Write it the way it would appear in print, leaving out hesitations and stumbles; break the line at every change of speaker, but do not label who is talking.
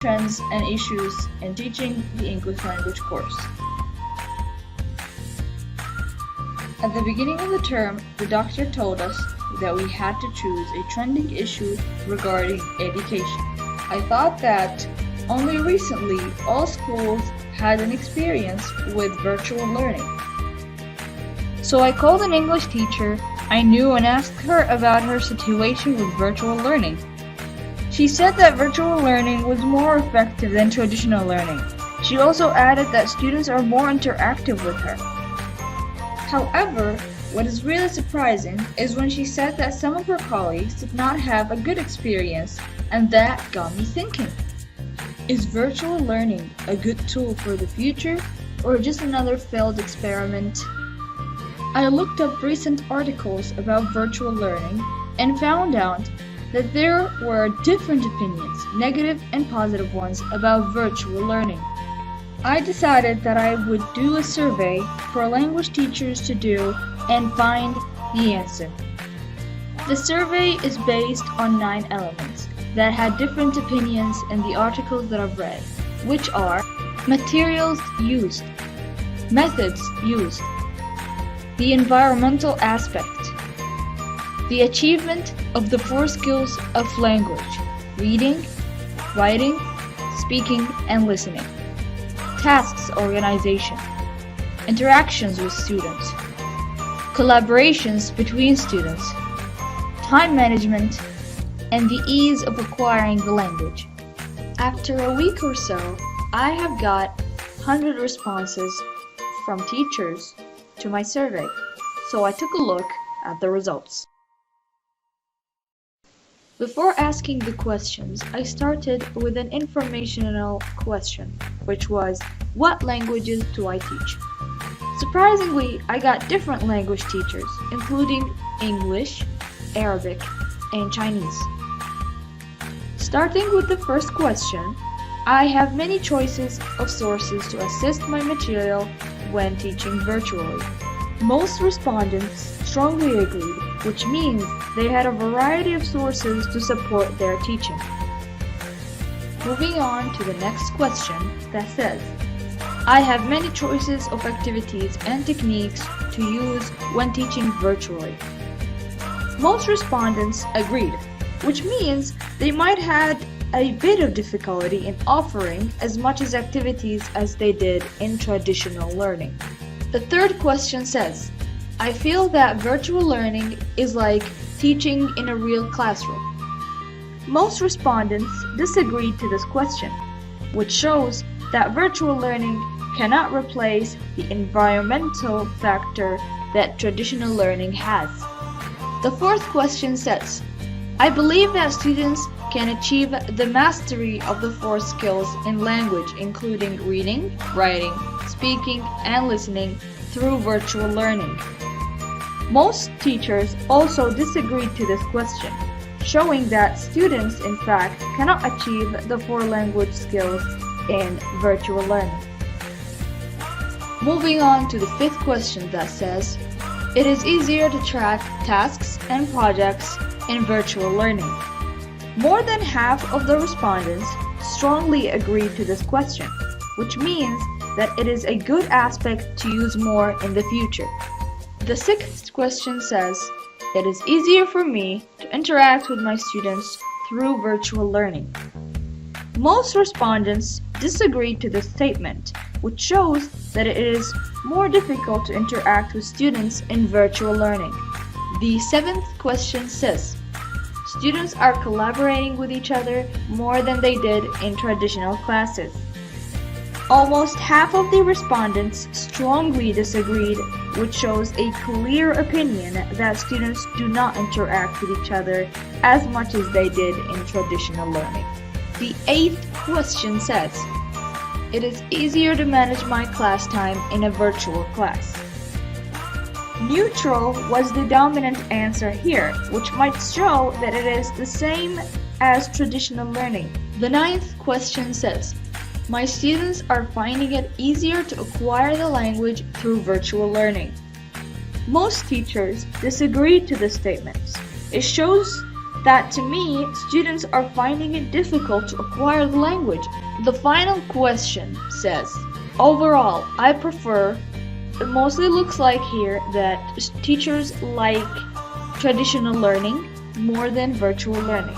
trends and issues in teaching the English language course. At the beginning of the term, the doctor told us that we had to choose a trending issue regarding education. I thought that only recently all schools had an experience with virtual learning. So I called an English teacher I knew and asked her about her situation with virtual learning. She said that virtual learning was more effective than traditional learning. She also added that students are more interactive with her. However, what is really surprising is when she said that some of her colleagues did not have a good experience, and that got me thinking. Is virtual learning a good tool for the future, or just another failed experiment? I looked up recent articles about virtual learning and found out that there were different opinions, negative and positive ones, about virtual learning. I decided that I would do a survey for language teachers to do and find the answer. The survey is based on 9 elements that had different opinions in the articles that I've read, which are materials used, methods used, the environmental aspect, the achievement of the 4 skills of language: reading, writing, speaking, and listening, tasks organization, interactions with students, collaborations between students, time management, and the ease of acquiring the language. After a week or so, I have got 100 responses from teachers to my survey, so I took a look at the results. Before asking the questions, I started with an informational question, which was, what languages do I teach? Surprisingly, I got different language teachers, including English, Arabic, and Chinese. Starting with the first question, I have many choices of sources to assist my material when teaching virtually. Most respondents strongly agreed, which means they had a variety of sources to support their teaching. Moving on to the next question that says, I have many choices of activities and techniques to use when teaching virtually. Most respondents agreed, which means they might had a bit of difficulty in offering as much as activities as they did in traditional learning. The third question says, I feel that virtual learning is like teaching in a real classroom. Most respondents disagreed to this question, which shows that virtual learning cannot replace the environmental factor that traditional learning has. The fourth question says, I believe that students can achieve the mastery of the 4 skills in language, including reading, writing, speaking, and listening through virtual learning. Most teachers also disagreed to this question, showing that students, in fact, cannot achieve the 4 language skills in virtual learning. Moving on to the 5th question that says, it is easier to track tasks and projects in virtual learning. More than half of the respondents strongly agreed to this question, which means that it is a good aspect to use more in the future. The 6th question says, it is easier for me to interact with my students through virtual learning. Most respondents disagreed to this statement, which shows that it is more difficult to interact with students in virtual learning. The 7th question says, students are collaborating with each other more than they did in traditional classes. Almost half of the respondents strongly disagreed, which shows a clear opinion that students do not interact with each other as much as they did in traditional learning. The 8th question says, it is easier to manage my class time in a virtual class. Neutral was the dominant answer here, which might show that it is the same as traditional learning. The 9th question says, my students are finding it easier to acquire the language through virtual learning. Most teachers disagreed to this statement. It shows that to me, students are finding it difficult to acquire the language. The final question says, overall, I prefer, it mostly looks like here that teachers like traditional learning more than virtual learning.